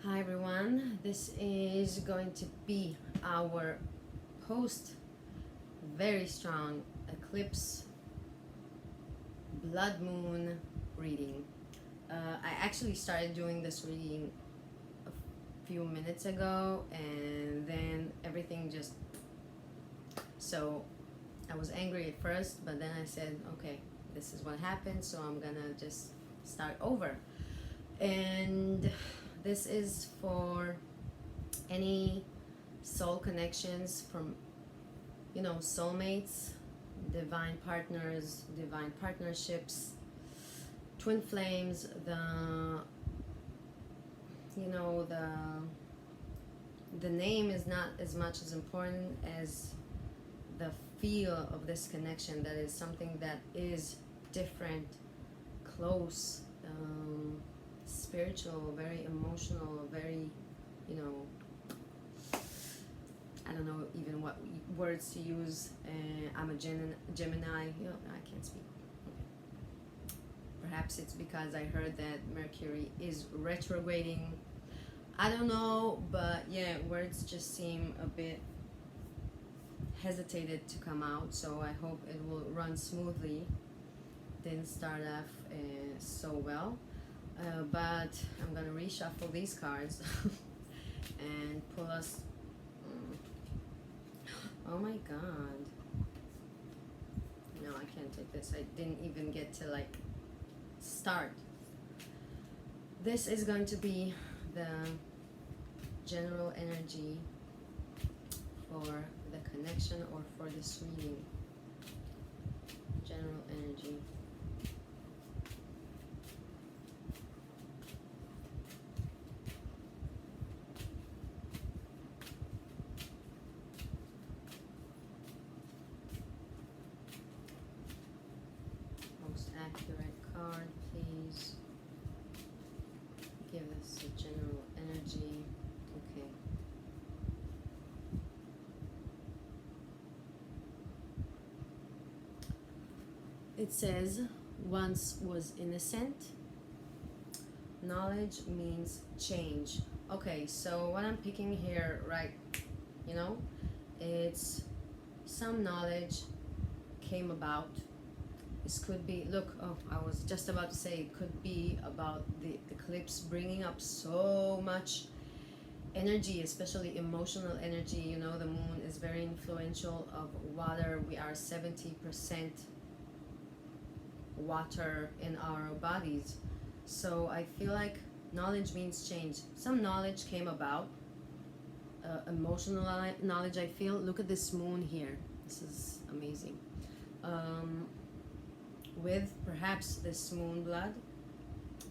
Hi everyone, this is going to be our post very strong eclipse blood moon reading. I actually started doing this reading a few minutes ago and then everything just, so I was angry at first, but then I said, okay, this is what happened, so I'm gonna just start over. And this is for any soul connections from, soulmates, divine partners, divine partnerships, twin flames, the name is not as much as important as the feel of this connection, that is something that is different, close, spiritual, very emotional, very, I don't know even what words to use. I'm a Gemini. I can't speak. Okay. Perhaps it's because I heard that Mercury is retrograding. I don't know, but yeah, words just seem a bit hesitated to come out, so I hope it will run smoothly. Didn't start off so well, but I'm gonna reshuffle these cards and pull us. Oh my god. No, I can't take this. I didn't even get to start. This is going to be the general energy for the connection or for this reading. General energy. Most accurate card, please. Give us a general energy. Okay. It says, once was innocent. Knowledge means change. Okay, so what I'm picking here, right, it's some knowledge came about. This could be, look, oh, I was just about to say, it could be about the eclipse bringing up so much energy, especially emotional energy. The moon is very influential of water. We are 70% water in our bodies. So I feel like knowledge means change. Some knowledge came about, emotional knowledge, I feel. Look at this moon here. This is amazing. With perhaps this moon blood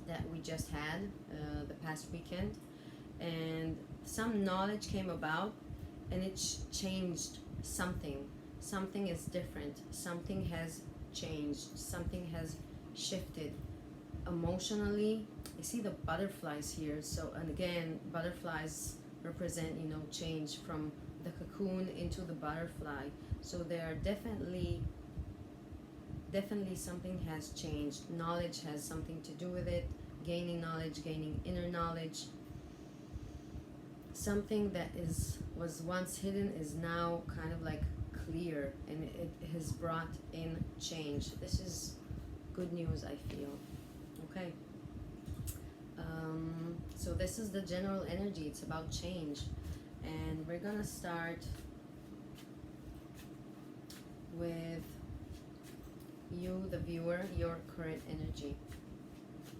that we just had the past weekend, and some knowledge came about and it changed something. Something is different. Something has changed. Something has shifted emotionally. I see the butterflies here. So, and again, butterflies represent, change from the cocoon into the butterfly. So there are definitely something has changed. Knowledge has something to do with it. Gaining knowledge, gaining inner knowledge. Something that was once hidden is now kind of like clear, and it has brought in change. This is good news, I feel. Okay. So this is the general energy. It's about change, and we're gonna start with you, the viewer, your current energy.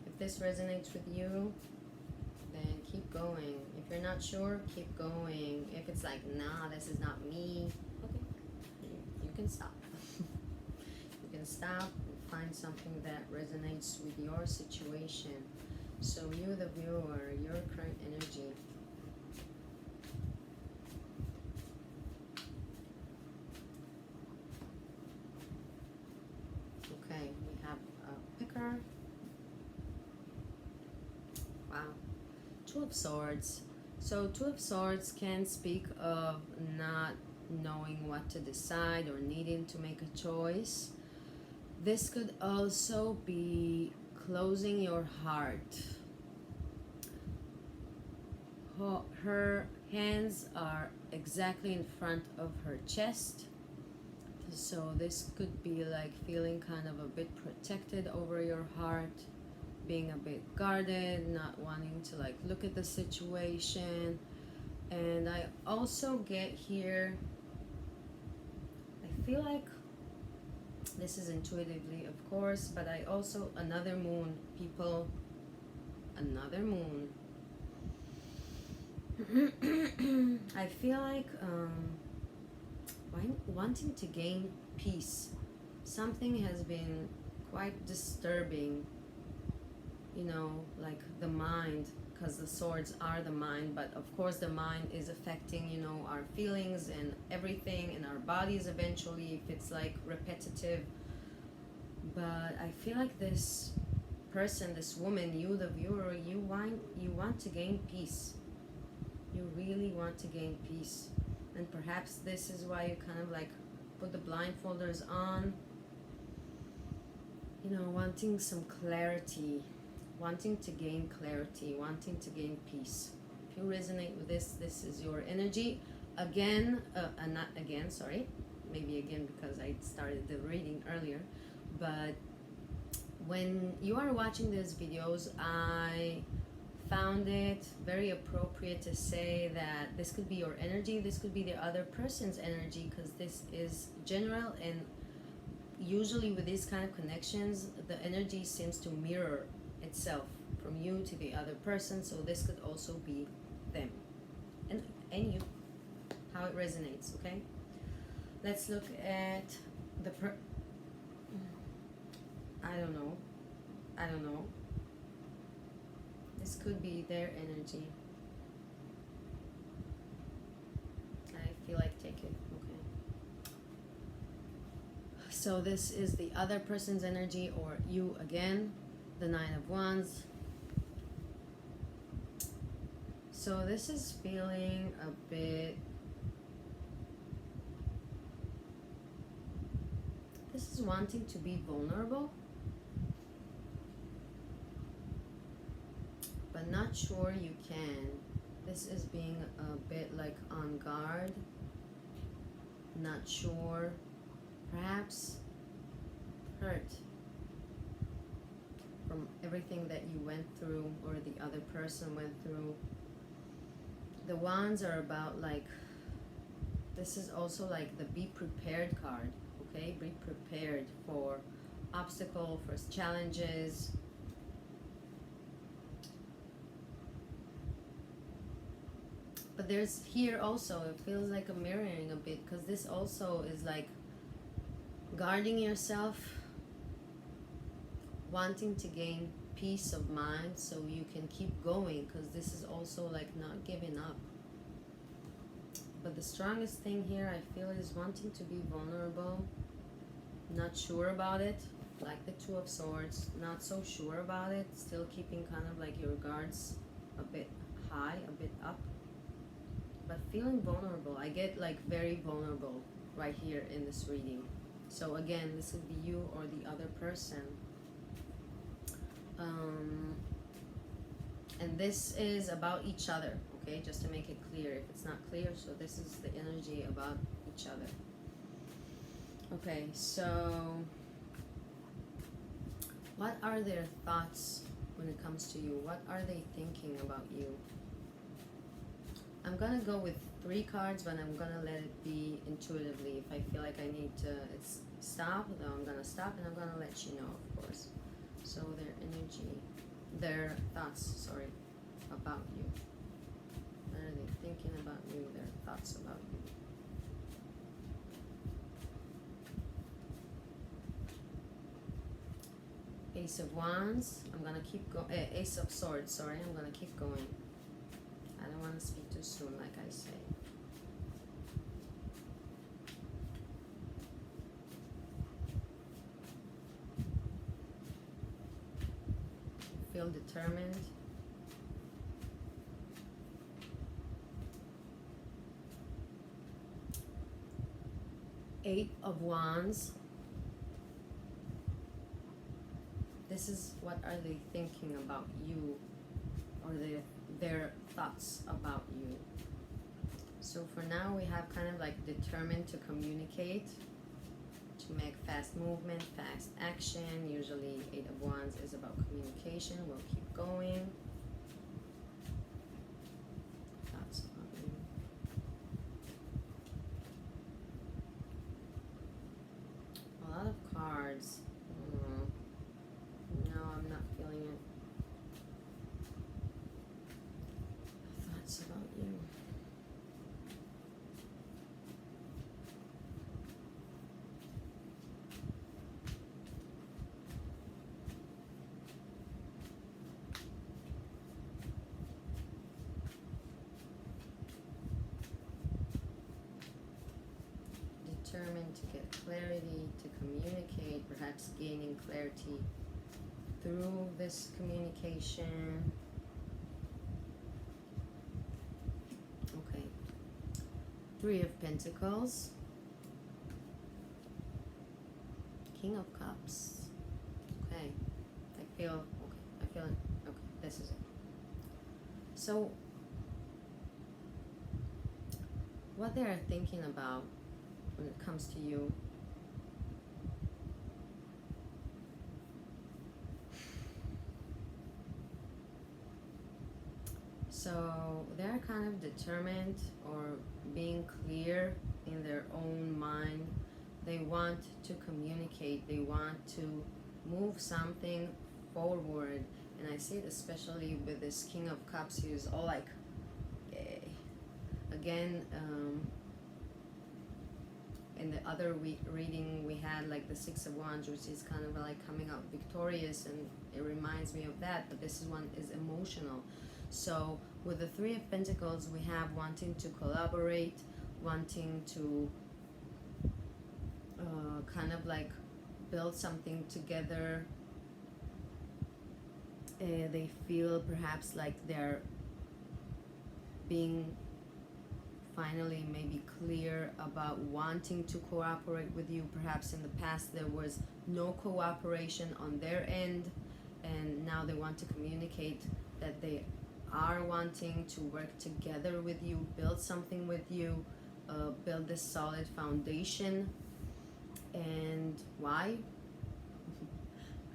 If this resonates with you, then keep going. If you're not sure, keep going. If it's like, nah, this is not me, okay, you can stop. You can stop and find something that resonates with your situation. So you, the viewer, your current energy. Okay, we have a picker. Wow. Two of Swords. So Two of Swords can speak of not knowing what to decide or needing to make a choice. This could also be closing your heart. her hands are exactly in front of her chest. So this could be like feeling kind of a bit protected over your heart, being a bit guarded, not wanting to like look at the situation. And I also get here, I feel like this is intuitively, of course, but I also, another moon, people, another moon. I feel like wanting to gain peace. Something has been quite disturbing, you know, like the mind, because the swords are the mind, but of course the mind is affecting, you know, our feelings and everything and our bodies eventually if it's like repetitive. But I feel like this person, this woman, you the viewer, you want to gain peace. You really want to gain peace. And perhaps this is why you kind of like put the blindfolders on, you know, wanting some clarity, wanting to gain clarity, wanting to gain peace. If you resonate with this, this is your energy. Again, not again, sorry, maybe again because I started the reading earlier, but when you are watching these videos, I found it very appropriate to say that this could be your energy, this could be the other person's energy, because this is general, and usually with these kind of connections the energy seems to mirror itself from you to the other person. So this could also be them and you, how it resonates. Okay, let's look at the I don't know, this could be their energy. I feel like take it. Okay, so this is the other person's energy, or you again, the Nine of Wands. So this is feeling a bit, this is wanting to be vulnerable, but not sure you can. This is being a bit like on guard, not sure, perhaps hurt from everything that you went through or the other person went through. The Wands are about like, this is also like the be prepared card. Okay, be prepared for obstacle, for challenges. But there's here also, it feels like a mirroring a bit, because this also is like guarding yourself, wanting to gain peace of mind so you can keep going, because this is also like not giving up. But the strongest thing here I feel is wanting to be vulnerable, not sure about it, like the Two of Swords, not so sure about it, still keeping kind of like your guards a bit high, a bit up, but feeling vulnerable. I get like very vulnerable right here in this reading. So again, this would be you or the other person. And this is about each other, okay, just to make it clear if it's not clear. So this is the energy about each other. Okay, so what are their thoughts when it comes to you? What are they thinking about you? I'm gonna go with 3 cards, but I'm gonna let it be intuitively. If I feel like I need to stop, then I'm gonna stop, and I'm gonna let you know, of course. So their energy, their thoughts, sorry, about you. What are they thinking about you? Their thoughts about you. Ace of Wands. I'm gonna keep going. Ace of Swords. Sorry, I'm gonna keep going. I don't want to speak too soon, like I say. Feel determined. Eight of Wands. This is what are they thinking about you, or they're their thoughts about you. So for now we have kind of like determined to communicate, to make fast movement, fast action. Usually Eight of Wands is about communication. We'll keep going. Thoughts about you. A lot of cards. No, I'm not feeling it. Thoughts about you. Determined to get clarity, to communicate, perhaps gaining clarity through this communication. Okay. Three of Pentacles. King of Cups. Okay. I feel it. Okay, this is it. So, what they are thinking about when it comes to you. So they're kind of determined or being clear in their own mind. They want to communicate. They want to move something forward. And I see it especially with this King of Cups, who's all like, yay. Again, in the other reading we had like the Six of Wands, which is kind of like coming out victorious, and it reminds me of that, but this one is emotional. So with the Three of Pentacles, we have wanting to collaborate, wanting to kind of like build something together. They feel perhaps like they're being finally maybe clear about wanting to cooperate with you. Perhaps in the past there was no cooperation on their end, and now they want to communicate that they are wanting to work together with you, build something with you, build this solid foundation. And why?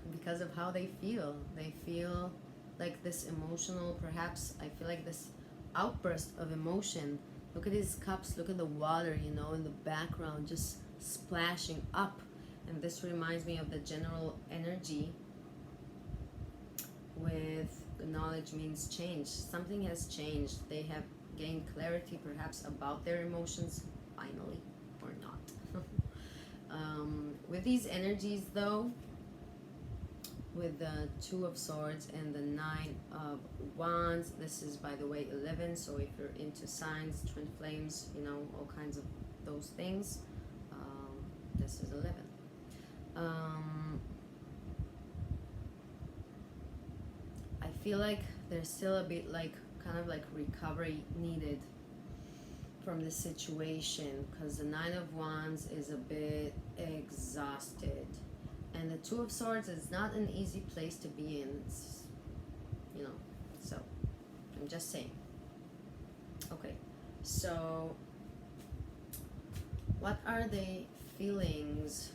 Because of how they feel. They feel like this emotional, perhaps I feel like this outburst of emotion. Look at his cups, look at the water, you know, in the background, just splashing up. And this reminds me of the general energy with the knowledge means change. Something has changed. They have gained clarity perhaps about their emotions, finally, or not. With these energies though, with the Two of Swords and the Nine of Wands, this is, by the way, 11, so if you're into signs, twin flames, you know, all kinds of those things, this is 11. I feel like there's still a bit like kind of like recovery needed from the situation, because the Nine of Wands is a bit exhausted, and the Two of Swords is not an easy place to be in. It's, you know, so I'm just saying. Okay, so what are the feelings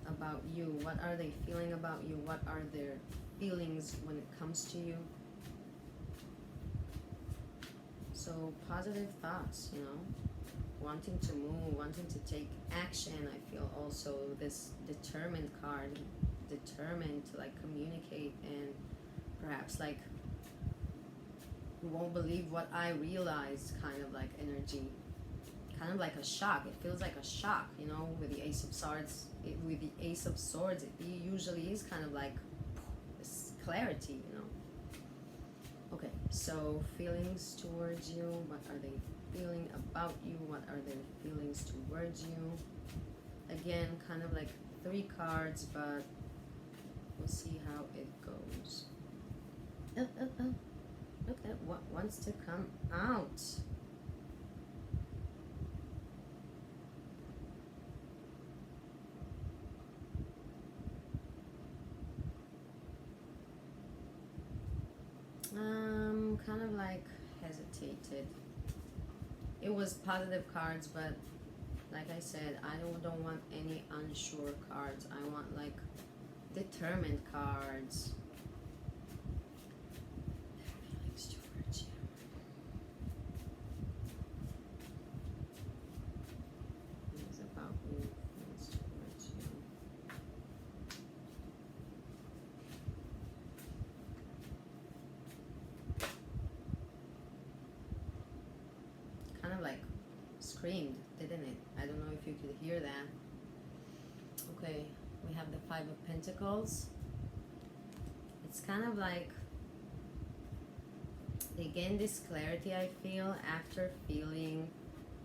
about you? What are they feeling about you? What are their feelings when it comes to you? So positive thoughts, you know, wanting to move, wanting to take action. I feel also this determined card, determined to like communicate, and perhaps like, you won't believe what I realized kind of like energy, kind of like a shock. It feels like a shock, you know, with the Ace of Swords. With the Ace of Swords, it usually is kind of like this clarity, you know. Okay, so feelings towards you. What are they feeling about you? What are their feelings towards you? Again, kind of like 3 cards, but we'll see how it goes. Look at what wants to come out. kind of like hesitated. It was positive cards, but like I said, I don't want any unsure cards. I want like determined cards. Feelings towards you. It's about you. Feelings towards you. Kind of like screamed, didn't it? I don't know if you could hear that. Okay, we have the Five of Pentacles. It's kind of like they gain this clarity, I feel, after feeling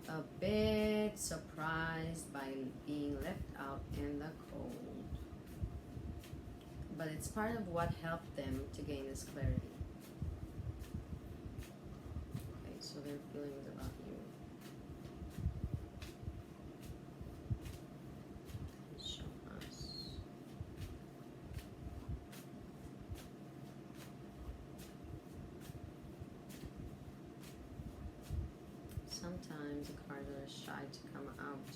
a bit surprised by being left out in the cold. But it's part of what helped them to gain this clarity. Okay, so their feelings about you. Show us. Sometimes the cards are shy to come out.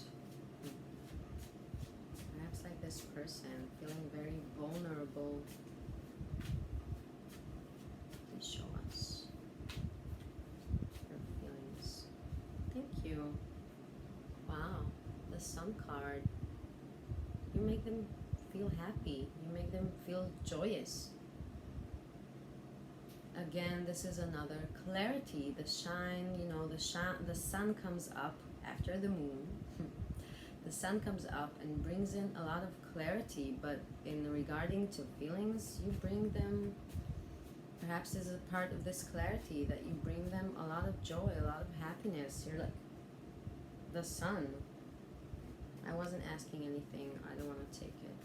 Perhaps like this person feeling very vulnerable. Please show us their feelings. Thank you. Wow, the Sun card. You make them feel happy. You make them feel joyous. Again, this is another clarity. The shine, you know, the sun comes up after the moon. The sun comes up and brings in a lot of clarity, but in regarding to feelings, you bring them, perhaps as a part of this clarity, that you bring them a lot of joy, a lot of happiness. You're like the sun. I wasn't asking anything. I don't want to take it.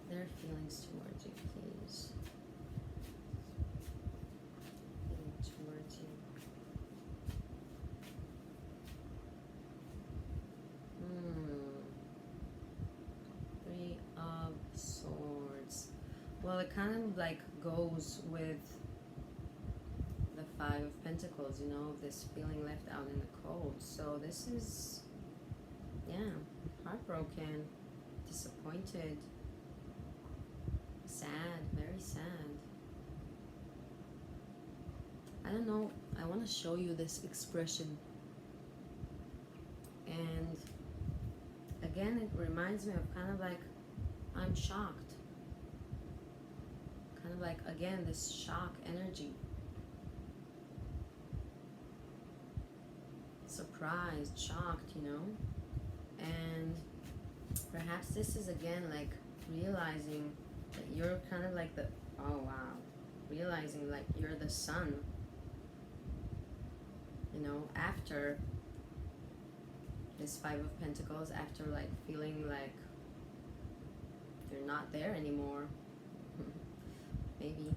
Their feelings towards you, please. Feelings towards you. Three of Swords. Well, it kind of like goes with the Five of Pentacles, you know, this feeling left out in the cold. So this is, yeah, heartbroken, disappointed, sad, very sad. I don't know, I want to show you this expression. And again, it reminds me of kind of like, I'm shocked. Kind of like, again, this shock energy. Surprised, shocked, you know? And perhaps this is again like realizing that you're kind of like the, oh wow, realizing like you're the sun, you know, after this Five of Pentacles, after like feeling like you're not there anymore. Maybe.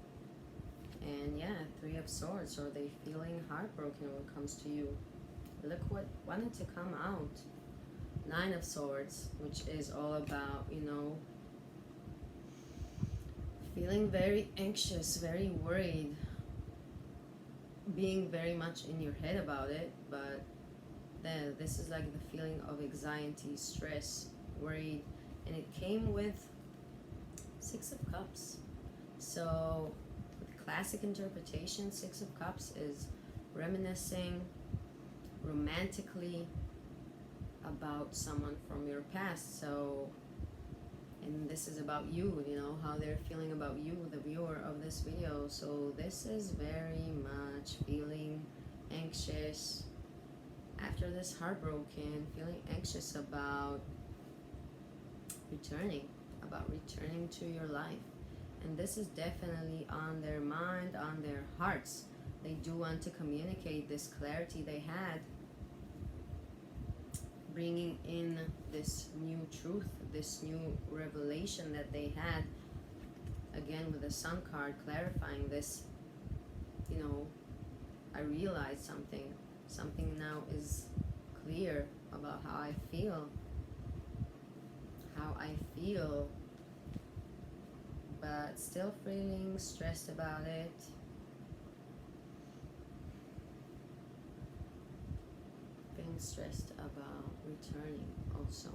And yeah, Three of Swords. Or they feeling heartbroken when it comes to you. Look what wanted to come out. Nine of Swords, which is all about, you know, feeling very anxious, very worried, being very much in your head about it. But then this is like the feeling of anxiety, stress, worried, and it came with Six of Cups. So the classic interpretation, Six of Cups is reminiscing romantically about someone from your past. So, and this is about you, you know, how they're feeling about you, the viewer of this video. So this is very much feeling anxious after this heartbroken, feeling anxious about returning to your life. And this is definitely on their mind, on their hearts. They do want to communicate this clarity they had, bringing in this new truth, this new revelation that they had. Again, with the Sun card, clarifying this, you know, I realized something. Something now is clear about how I feel but still feeling stressed about it. Feeling stressed about returning also.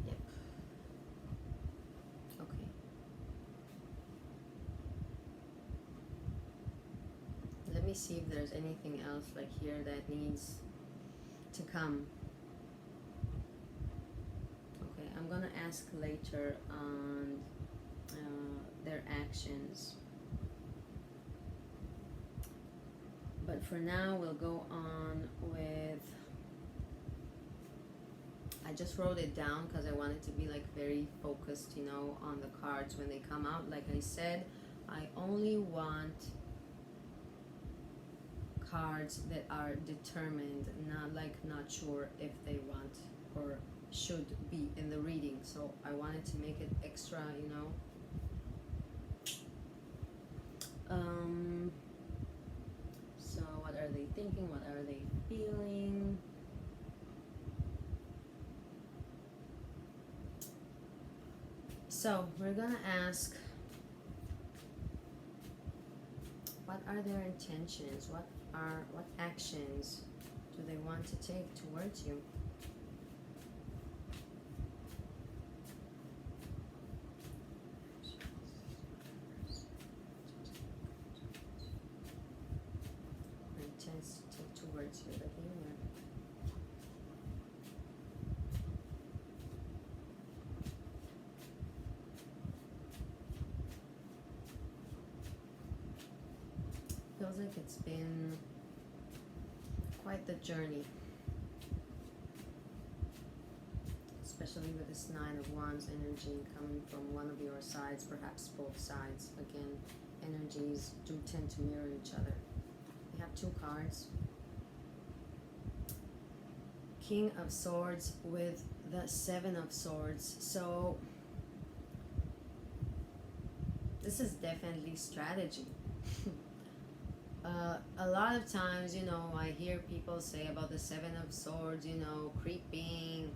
Yep. Okay. Let me see if there's anything else like here that needs to come. Okay, I'm gonna ask later on their actions. But for now, we'll go on with, I just wrote it down because I wanted to be like very focused, you know, on the cards when they come out. Like I said, I only want cards that are determined, not sure if they want or should be in the reading. So I wanted to make it extra, you know. So what are they thinking? What are they feeling? So we're gonna ask, what are their intentions? What actions do they want to take towards you? Intends to take towards you, the healer. Feels like it's been quite the journey, especially with this Nine of Wands energy coming from one of your sides, perhaps both sides. Again, energies do tend to mirror each other. We have two cards. King of Swords with the Seven of Swords. So this is definitely strategy. A lot of times, you know, I hear people say about the Seven of Swords, you know, creeping,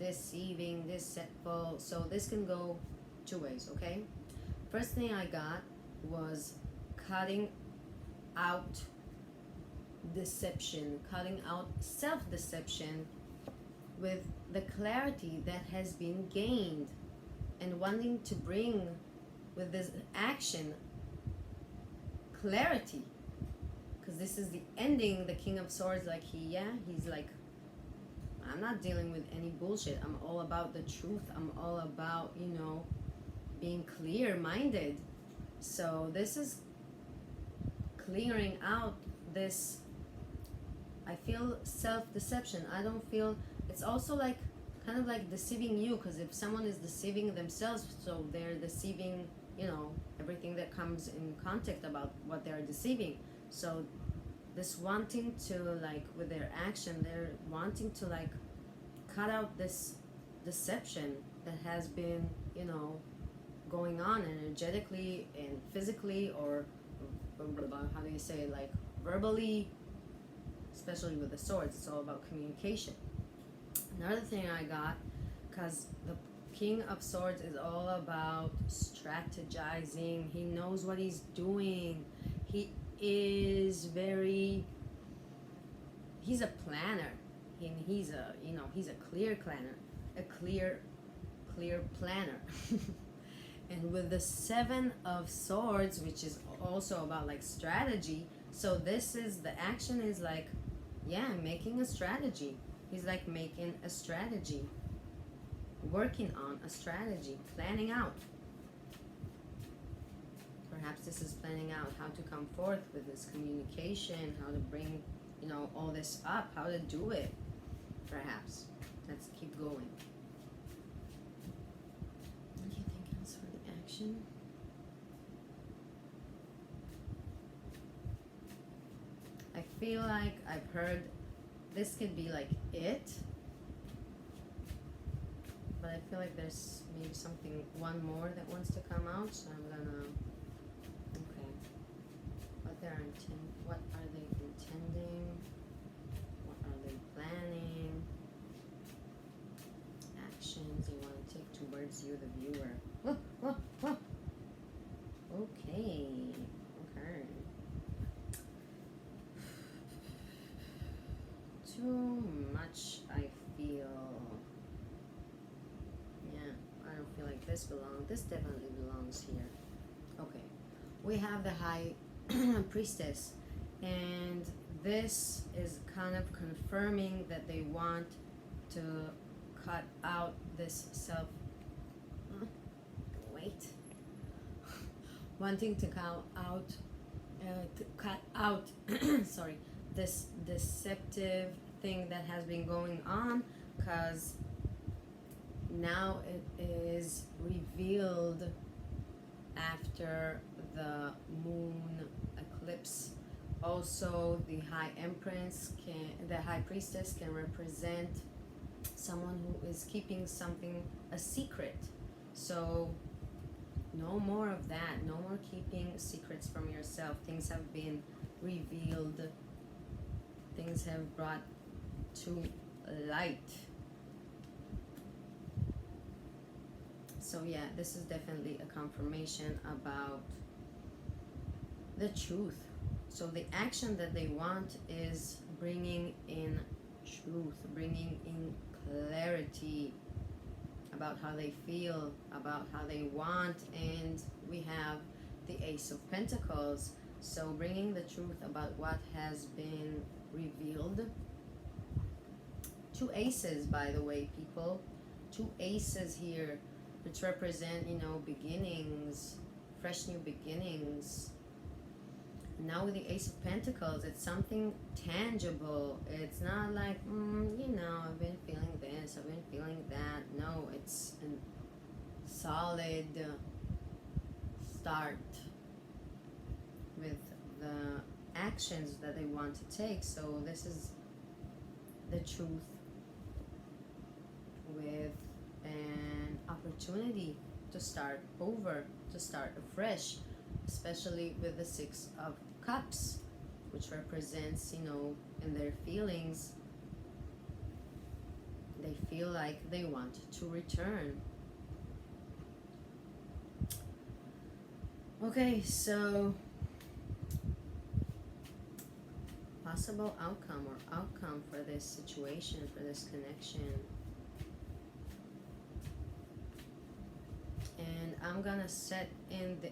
deceiving, deceitful. So this can go two ways, okay? First thing I got was cutting out deception, cutting out self-deception with the clarity that has been gained, and wanting to bring with this action clarity, because this is the ending. The King of Swords, like he's like, I'm not dealing with any bullshit. I'm all about the truth. I'm all about, you know, being clear-minded. So this is clearing out this, I feel, self-deception. I don't feel, it's also like kind of like deceiving you, because if someone is deceiving themselves, so they're deceiving, you know, everything that comes in contact about what they're deceiving. So this wanting to, like, with their action, they're wanting to like cut out this deception that has been, you know, going on energetically and physically, or how do you say, like verbally, especially with the swords. It's all about communication. Another thing I got, because the King of Swords is all about strategizing. He knows what he's doing. He is very, he's a planner, and he's a, you know, he's a clear planner, a clear planner. And with the Seven of Swords, which is also about like strategy, so this is, the action is like, yeah, making a strategy. He's like making a strategy, working on a strategy, planning out. Perhaps this is planning out how to come forth with this communication, how to bring, you know, all this up, how to do it. Perhaps. Let's keep going. Anything else for the action? I feel like I've heard this could be like it, but I feel like there's maybe something, one more that wants to come out, so I'm gonna, okay, what are they intending, what are they planning, actions they want to take towards is you, the viewer. Okay. Okay. Too much, I feel. Yeah, I don't feel like this belongs. This definitely belongs here. Okay. We have the High Priestess, and this is kind of confirming that they want to cut out this self. Wait. Wanting to cut out sorry, this deceptive thing that has been going on, because now it is revealed after the moon eclipse. Also, the High Priestess can represent someone who is keeping something a secret. So no more of that. No more keeping secrets from yourself. Things have been revealed. Things have brought to light. So yeah, this is definitely a confirmation about the truth. So the action that they want is bringing in truth, bringing in clarity about how they feel, about how they want. And we have the Ace of Pentacles, so bringing the truth about what has been revealed. Two aces, by the way, people. Two aces here, which represent, you know, beginnings, fresh new beginnings. Now with the Ace of Pentacles, it's something tangible. It's not like, you know, I've been feeling this, I've been feeling that. No, it's a solid start with the actions that they want to take. So this is the truth with an opportunity to start over, to start afresh, especially with the Six of Cups, which represents, you know, in their feelings, they feel like they want to return. Okay, so possible outcome or outcome for this situation, for this connection. And I'm gonna set in the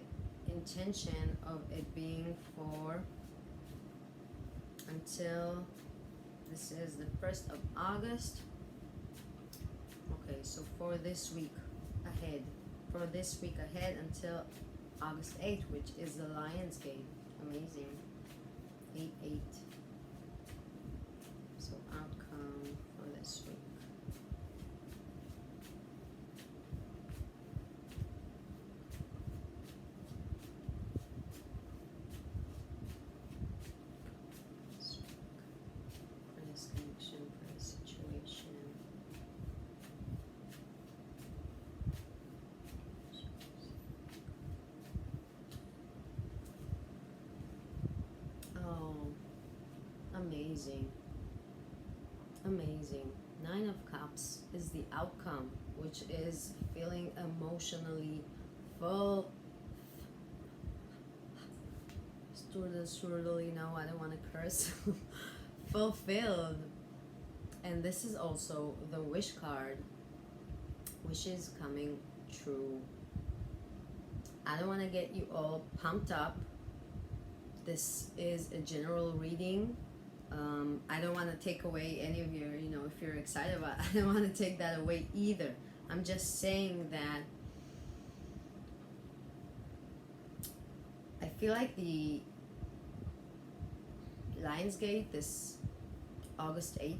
intention of it being for until this is the 1st of August. Okay, so for this week ahead, until August 8th, which is the Lion's Gate. Amazing. 8-8. So outcome for this week. For this connection, for this situation. Oh, amazing. Amazing. 9 of Cups is the outcome, which is feeling emotionally full. No, I don't want to curse. Fulfilled. And this is also the wish card. Wishes coming true. I don't want to get you all pumped up. This is a general reading. I don't want to take away any of your, you know, if you're excited about it, I don't want to take that away either. I'm just saying that I feel like the Lionsgate, this August 8th,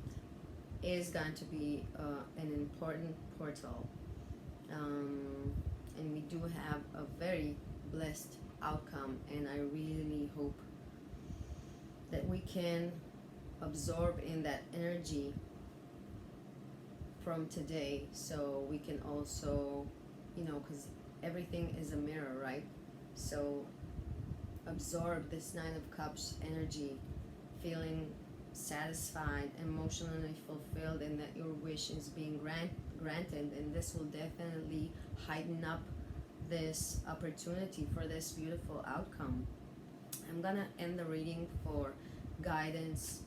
is going to be an important portal. And we do have a very blessed outcome, and I really hope that we can absorb in that energy from today, so we can also, you know, because everything is a mirror, right? So absorb this 9 of Cups energy, feeling satisfied, emotionally fulfilled, and that your wish is being granted, and this will definitely heighten up this opportunity for this beautiful outcome. I'm gonna end the reading for guidance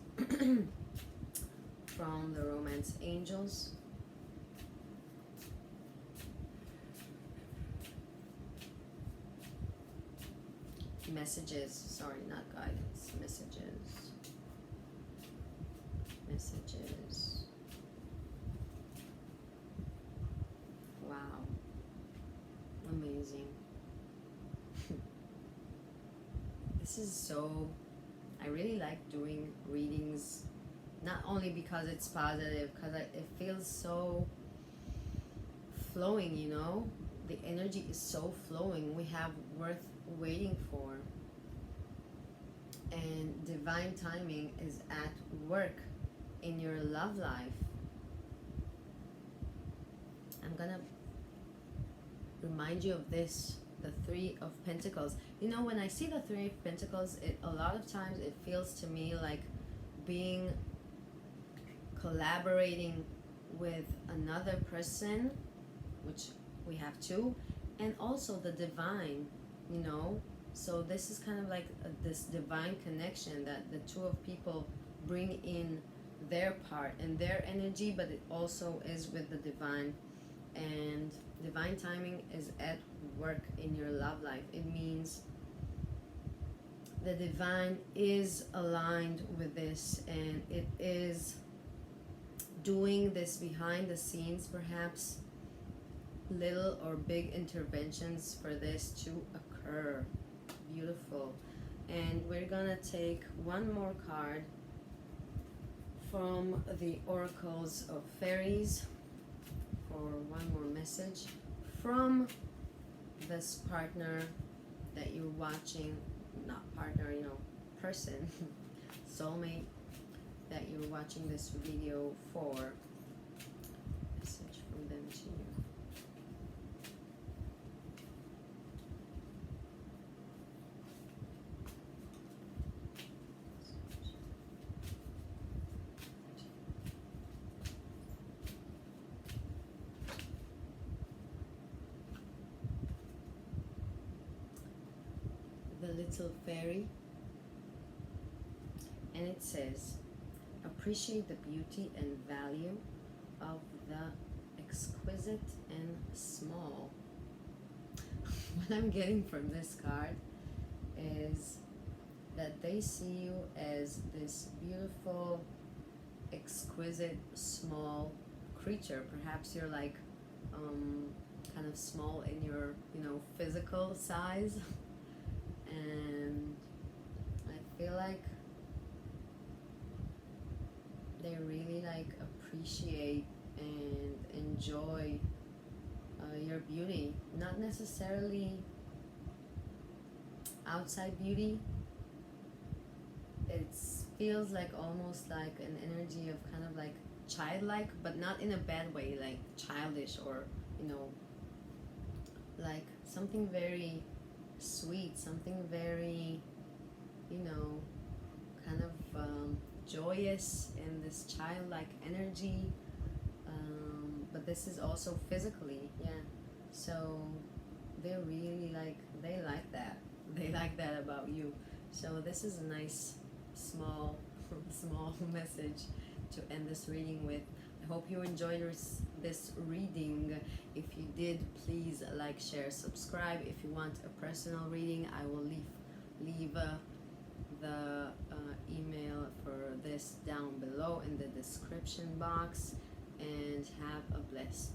from the romance angels. Messages, sorry, not guidance, messages. Messages. Wow. Amazing. This is so, I really like doing readings, not only because it's positive, because it feels so flowing, you know? The energy is so flowing. We have worth waiting for. And divine timing is at work in your love life. I'm gonna remind you of this, the Three of Pentacles. You know, when I see the Three of Pentacles, a lot of times it feels to me like being collaborating with another person, which we have two, and also the divine, you know. So this is kind of like this divine connection that the two of people bring in their part and their energy, but it also is with the divine. And divine timing is at work in your love life. It means the divine is aligned with this, and it is doing this behind the scenes, perhaps little or big interventions for this to occur. Beautiful. And we're gonna take one more card from the oracles of fairies for one more message from this partner that you're watching, not partner, you know, person, soulmate that you're watching this video for. Message from them to you. The little fairy, and it says, appreciate the beauty and value of the exquisite and small. What I'm getting from this card is that they see you as this beautiful, exquisite, small creature. Perhaps you're like kind of small in your, you know, physical size. And I feel like they really like appreciate and enjoy your beauty. Not necessarily outside beauty. It feels like almost like an energy of kind of like childlike, but not in a bad way, like childish, or, you know, like something very sweet, something very, you know, kind of joyous in this childlike energy, but this is also physically, yeah. So they really like, they like that. They like that about you. So this is a nice, small, small message to end this reading with. I hope you enjoyed this reading. If you did, please like, share, subscribe. If you want a personal reading, I will leave the email for this down below in the description box. And have a blessed